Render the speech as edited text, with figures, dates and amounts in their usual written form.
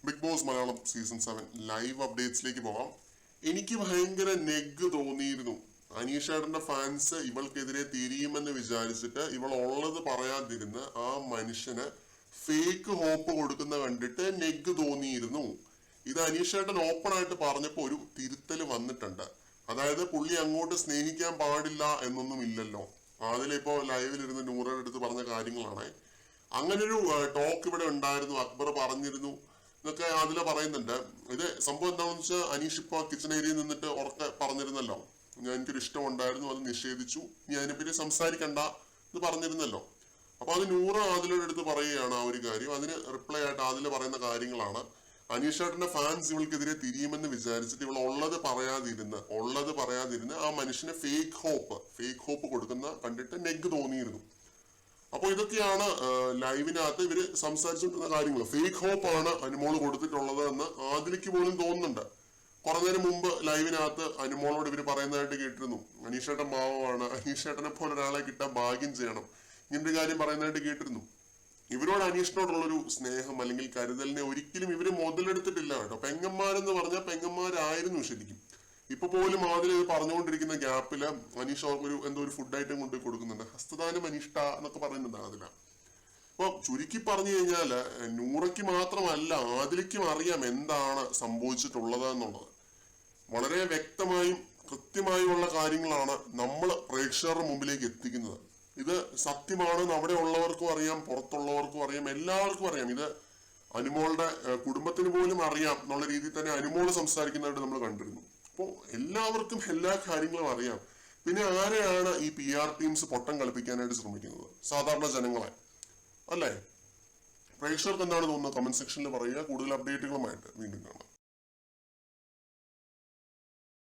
Big Boss Malayalam season 7 live അപ്ഡേറ്റ്സിലേക്ക് പോകാം. എനിക്ക് ഭയങ്കര നെഗ് തോന്നിയിരുന്നു. അനീഷേട്ടന്റെ ഫാൻസ് ഇവൾക്കെതിരെ തിരിയുമെന്ന് വിചാരിച്ചിട്ട് ഇവൾ ഉള്ളത് പറയാതിരുന്ന് ആ മനുഷ്യന് ഫേക്ക് ഹോപ്പ് കൊടുക്കുന്ന കണ്ടിട്ട് നെഗ് തോന്നിയിരുന്നു. ഇത് അനീഷേട്ടൻ ഓപ്പൺ ആയിട്ട് പറഞ്ഞപ്പോ ഒരു തിരുത്തൽ വന്നിട്ടുണ്ട്. അതായത് പുള്ളി അങ്ങോട്ട് സ്നേഹിക്കാൻ പാടില്ല എന്നൊന്നും ഇല്ലല്ലോ. അതിലിപ്പോ ലൈവിലിരുന്ന് നൂറയുടെ അടുത്ത് പറഞ്ഞ കാര്യങ്ങളാണ്. അങ്ങനൊരു ടോക്ക് ഇവിടെ ഉണ്ടായിരുന്നു, അക്ബർ പറഞ്ഞിരുന്നു എന്നൊക്കെ അതില് പറയുന്നുണ്ട്. ഇത് സംഭവം എന്താണെന്ന് വെച്ചാൽ അനീഷ് ഇപ്പൊ കിച്ചൺ ഏരിയയിൽ നിന്നിട്ട് ഉറക്കെ പറഞ്ഞിരുന്നല്ലോ, എനിക്കൊരു ഇഷ്ടം ഉണ്ടായിരുന്നു, അത് നിഷേധിച്ചു, ഇനി അതിനെപ്പറ്റി സംസാരിക്കണ്ട എന്ന് പറഞ്ഞിരുന്നല്ലോ. അപ്പൊ അത് നൂറ് ആദിലയുടെ അടുത്ത് പറയുകയാണ് ആ ഒരു കാര്യം. അതിന് റിപ്ലൈ ആയിട്ട് ആദില പറയുന്ന കാര്യങ്ങളാണ്, അനീഷേട്ടന്റെ ഫാൻസ് ഇവൾക്കെതിരെ തിരിയുമെന്ന് വിചാരിച്ചിട്ട് ഇവൾ ഉള്ളത് പറയാതിരുന്ന് ആ മനുഷ്യന് ഫേക്ക് ഹോപ്പ് കൊടുക്കുന്ന കണ്ടിട്ട് നെഗ് തോന്നിയിരുന്നു. അപ്പൊ ഇതൊക്കെയാണ് ലൈവിനകത്ത് ഇവര് സംസാരിച്ചുകൊണ്ടിരുന്ന കാര്യങ്ങൾ. ഫേക്ക് ഹോപ്പ് ആണ് അനുമോള് കൊടുത്തിട്ടുള്ളത് എന്ന് ആദിലയ്ക്ക് പോലും തോന്നുന്നുണ്ട്. കുറെ നേരം മുമ്പ് ലൈവിനകത്ത് അനുമോളോട് ഇവര് പറയുന്നതായിട്ട് കേട്ടിരുന്നു, അനീഷേട്ടൻ പാവമാണ്, അനീഷേട്ടനെ പോലെ ഒരാളെ കിട്ടാൻ ഭാഗ്യം ചെയ്യണം, ഇങ്ങനൊരു കാര്യം പറയുന്നതായിട്ട് കേട്ടിരുന്നു. ഇവരോട് അനീഷിനോടുള്ളൊരു സ്നേഹം അല്ലെങ്കിൽ കരുതലിനെ ഒരിക്കലും ഇവര് മുതലെടുത്തിട്ടില്ല കേട്ടോ. പെങ്ങന്മാരെന്ന് പറഞ്ഞാൽ പെങ്ങന്മാരായിരുന്നു ശരിക്കും. ഇപ്പൊ പോലും ആദ്യം ഇത് പറഞ്ഞുകൊണ്ടിരിക്കുന്ന ഗ്യാപ്പില് അനീഷ് അവർക്കൊരു എന്തോ ഒരു ഫുഡ് ഐറ്റം കൊണ്ട് കൊടുക്കുന്നുണ്ട്, ഹസ്തദാനം അനീഷ്ട എന്നൊക്കെ പറയുന്നുണ്ട് ആദില. അപ്പൊ ചുരുക്കി പറഞ്ഞു കഴിഞ്ഞാല് നൂറയ്ക്ക് മാത്രമല്ല ആദിലയ്ക്കും അറിയാം എന്താണ് സംഭവിച്ചിട്ടുള്ളത് എന്നുള്ളത്. വളരെ വ്യക്തമായും കൃത്യമായുള്ള കാര്യങ്ങളാണ് നമ്മൾ പ്രേക്ഷകരുടെ മുമ്പിലേക്ക് എത്തിക്കുന്നത്. ഇത് സത്യമാണെന്ന് അവിടെ ഉള്ളവർക്കും അറിയാം, പുറത്തുള്ളവർക്കും അറിയാം, എല്ലാവർക്കും അറിയാം. ഇത് അനുമോളുടെ കുടുംബത്തിന് പോലും അറിയാം എന്നുള്ള രീതിയിൽ തന്നെ അനുമോള് സംസാരിക്കുന്നതായിട്ട് നമ്മൾ കണ്ടിരുന്നു. അപ്പോൾ എല്ലാവർക്കും എല്ലാ കാര്യങ്ങളും അറിയാം. പിന്നെ ആരെയാണ് ഈ PR ടീംസ് പൊട്ടം കളിപ്പിക്കാനായിട്ട് ശ്രമിക്കുന്നത്? സാധാരണ ജനങ്ങളെ അല്ലേ? പ്രേക്ഷകർക്ക് എന്താണ് തോന്നുന്നത്? കമന്റ് സെക്ഷനിൽ പറയുക. കൂടുതൽ അപ്ഡേറ്റുകളുമായിട്ട് വീണ്ടും കാണാം.